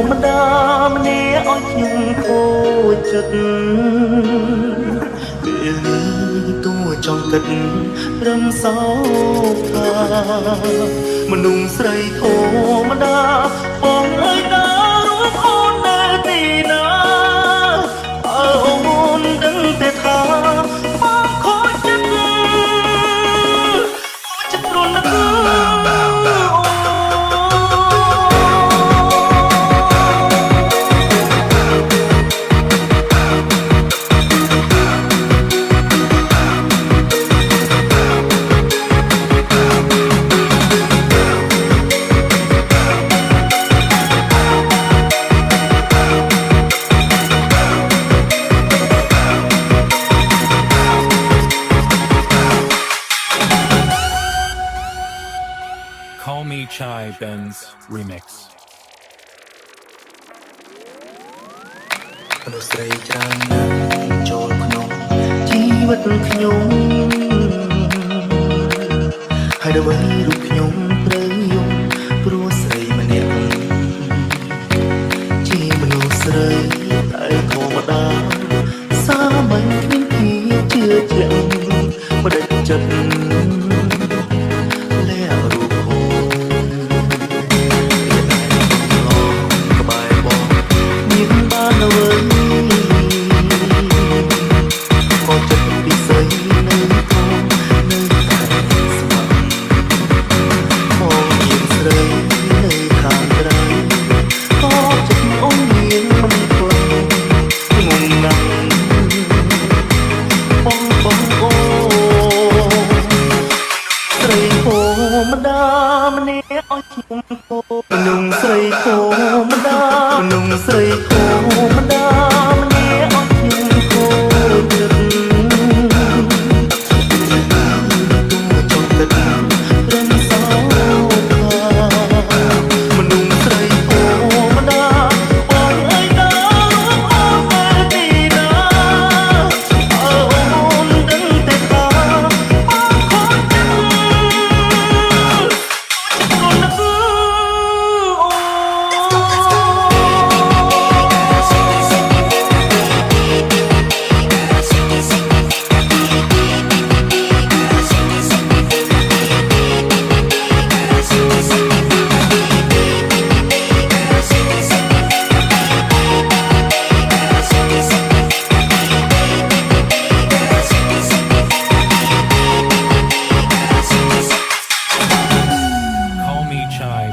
ម្ដាម្នាក់ឲ្យខ្ញុំខូចចិត្តពេលនេះតួចង់គិតរំសោកថាមនុស្សស្រីធម្មតាបងអើយណារួចអូននៅទីណាអូនដឹងតែថាបងខូចចិត្តព្រោះនឹកCall Me Chai Benz Remix មនុស្សស្រីច្រើនណាស់ចូលក្នុងជីវិតខ្ញុំហើយដើម្បីរូបខ្ញុំត្រូវយំព្រោះស្រីម្នាក់ជាមនុស្សស្រីតែធម្មតាសាមញ្ញគ្មានភាពជឿជាក់មិនដេចចិត្តម្ដាម្នាក់ឲ្យខ្ញុំគោមនុស្សស្រីធម្មតាមនុស្សស្រីធម្មតាម្នាក់ឲ្យខ្ញុំគោចិត្តចង់គិតរំសោកមនុស្សស្រីធម្មតាបងអើយណាអូននៅទីណាអូនដឹងតែថាបងខូចចិត្ត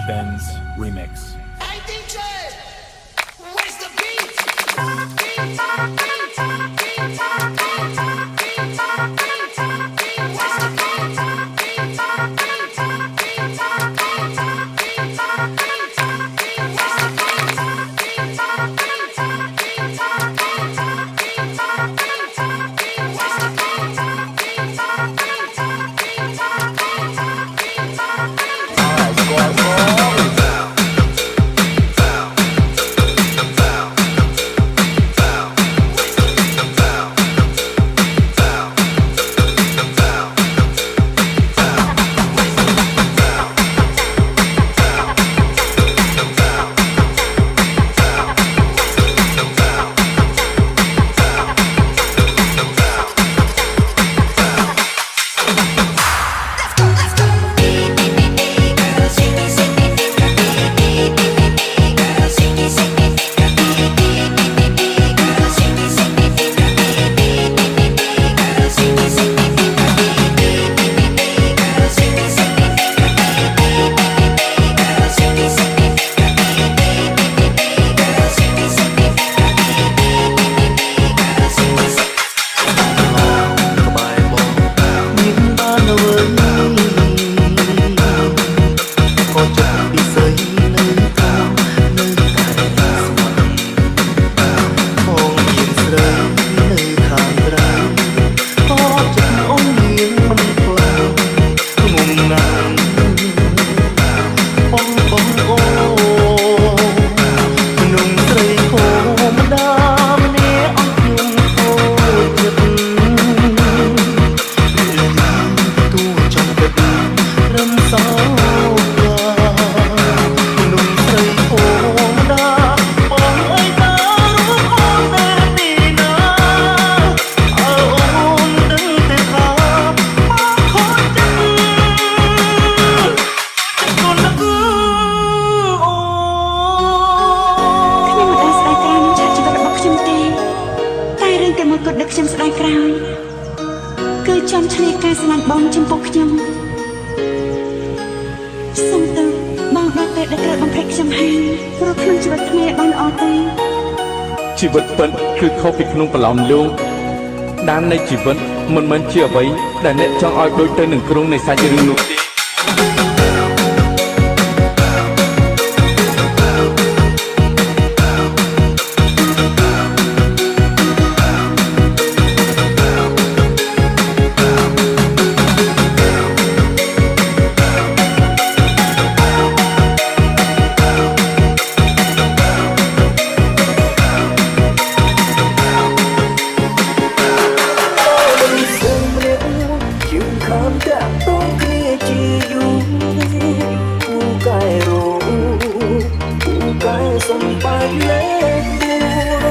Benz Remix Hey DJ, where's the beat? ខ្ញុំស្ដាយក្រោយគឺចំឆ្លៀតការស្រឡាញ់បងចំពោះខ្ញុំសុំទៅបងដល់ពេលដែលត្រូវបំភ្លេចខ្ញុំហើយព្រោះក្នុងជីវិតគ្នាបានល្អទេជីវិតពិតគឺខុសពីក្នុងប្រឡំលោកដាននៃជីវិតមិនមែនជាអ្វីដែលអ្នកចង់ឲ្យដូចទៅនឹងគ្រោងនៃសាច់រឿងនោះទេសំបាយលេខ